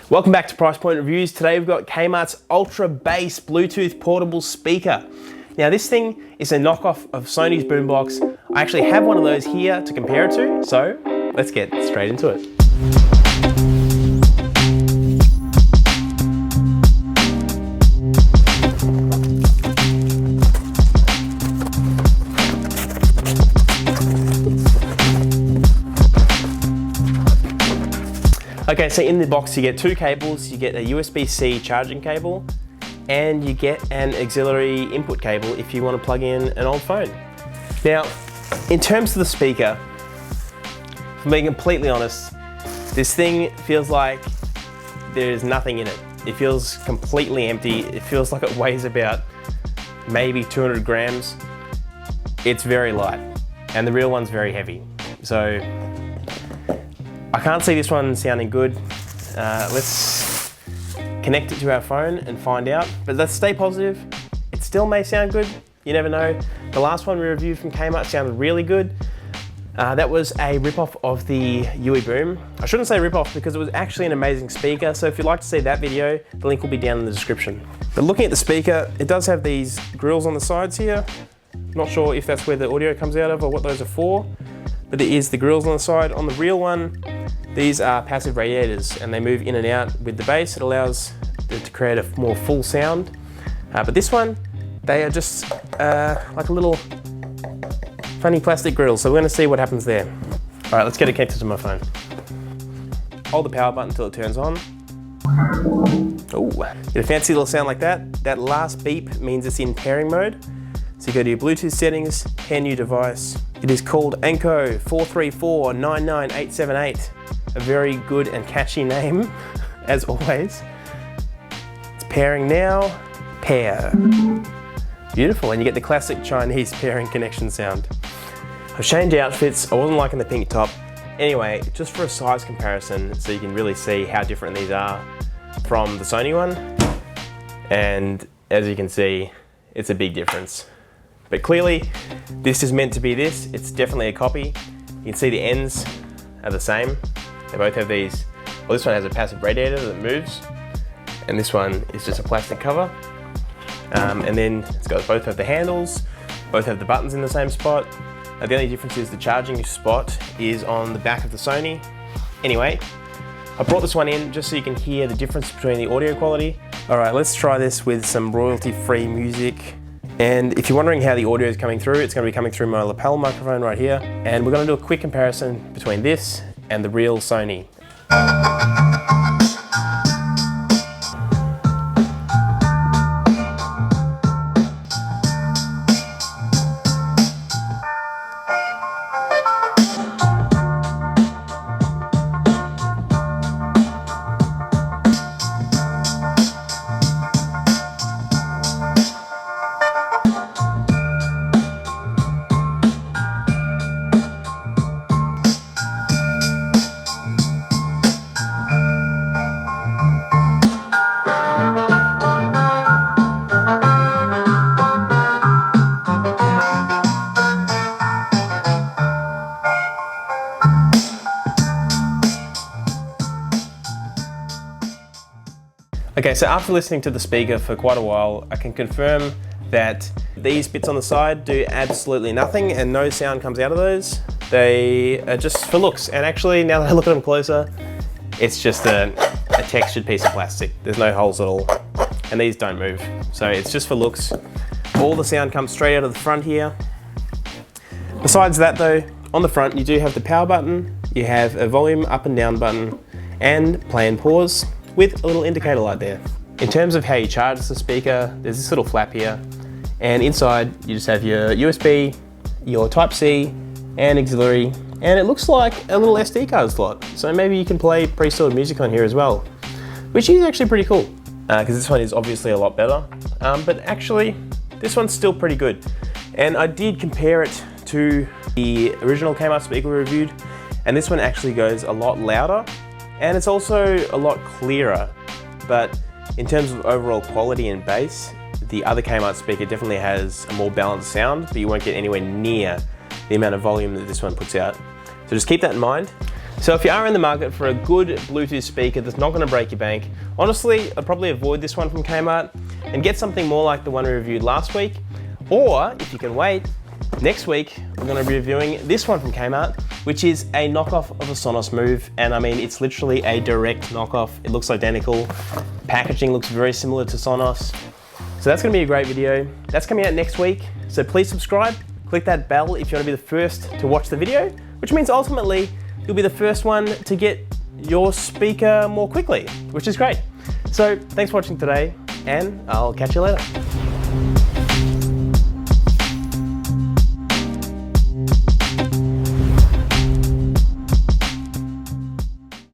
Welcome back to Price Point Reviews. Today we've got Kmart's Ultra Bass Bluetooth portable speaker. Now this thing is a knockoff of Sony's boombox. I actually have one of those here to compare it to, so let's get straight into it. Okay, so in the box you get two cables. You get a USB-C charging cable and you get an auxiliary input cable if you want to plug in an old phone. Now, in terms of the speaker, if I'm being completely honest, this thing feels like there's nothing in it. It feels completely empty. It feels like it weighs about maybe 200 grams. It's very light and the real one's very heavy. So I can't see this one sounding good. Let's connect it to our phone and find out, but let's stay positive. It still may sound good, you never know. The last one we reviewed from Kmart sounded really good. That was a rip-off of the UE Boom. I shouldn't say rip-off because it was actually an amazing speaker, so if you'd like to see that video, the link will be down in the description. But looking at the speaker, it does have these grills on the sides here. Not sure if that's where the audio comes out of or what those are for, but there is the grills on the side. On the real one, these are passive radiators and they move in and out with the bass. It allows it to create a more full sound. But this one, they are just like a little funny plastic grill. So we're gonna see what happens there. All right, let's get it connected to my phone. Hold the power button until it turns on. Oh, get a fancy little sound like that. That last beep means it's in pairing mode. So you go to your Bluetooth settings, pair new device. It is called Anko 434-99878. A very good and catchy name, as always. It's pairing now, pair. Beautiful, and you get the classic Chinese pairing connection sound. I've changed outfits. I wasn't liking the pink top. Anyway, just for a size comparison, so you can really see how different these are from the Sony one. And as you can see, it's a big difference. But clearly, this is meant to be this. It's definitely a copy. You can see the ends are the same. They both have these, well, this one has a passive radiator that moves, and this one is just a plastic cover. And then it's got both have the handles, both have the buttons in the same spot. The only difference is the charging spot is on the back of the Sony. Anyway, I brought this one in just so you can hear the difference between the audio quality. All right, let's try this with some royalty-free music. And if you're wondering how the audio is coming through, it's going to be coming through my lapel microphone right here. And we're going to do a quick comparison between this and the real Sony. Okay, so after listening to the speaker for quite a while, I can confirm that these bits on the side do absolutely nothing and no sound comes out of those. They are just for looks. And actually, now that I look at them closer, it's just a textured piece of plastic. There's no holes at all. And these don't move. So it's just for looks. All the sound comes straight out of the front here. Besides that though, on the front, you do have the power button, you have a volume up and down button, and play and pause, with a little indicator light there. In terms of how you charge the speaker, there's this little flap here, and inside you just have your USB, your Type-C, and auxiliary, and it looks like a little SD card slot. So maybe you can play pre-stored music on here as well, which is actually pretty cool, because this one is obviously a lot better, but actually this one's still pretty good. And I did compare it to the original Kmart speaker we reviewed, and this one actually goes a lot louder, and it's also a lot clearer. But in terms of overall quality and bass, the other Kmart speaker definitely has a more balanced sound, but you won't get anywhere near the amount of volume that this one puts out. So just keep that in mind. So if you are in the market for a good Bluetooth speaker that's not going to break your bank, honestly, I'd probably avoid this one from Kmart and get something more like the one we reviewed last week. Or, if you can wait, next week we're going to be reviewing this one from Kmart, which is a knockoff of a Sonos Move. And I mean, it's literally a direct knockoff. It looks identical. Packaging looks very similar to Sonos. So that's going to be a great video. That's coming out next week. So please subscribe, click that bell if you want to be the first to watch the video, which means ultimately you'll be the first one to get your speaker more quickly, which is great. So thanks for watching today, and I'll catch you later.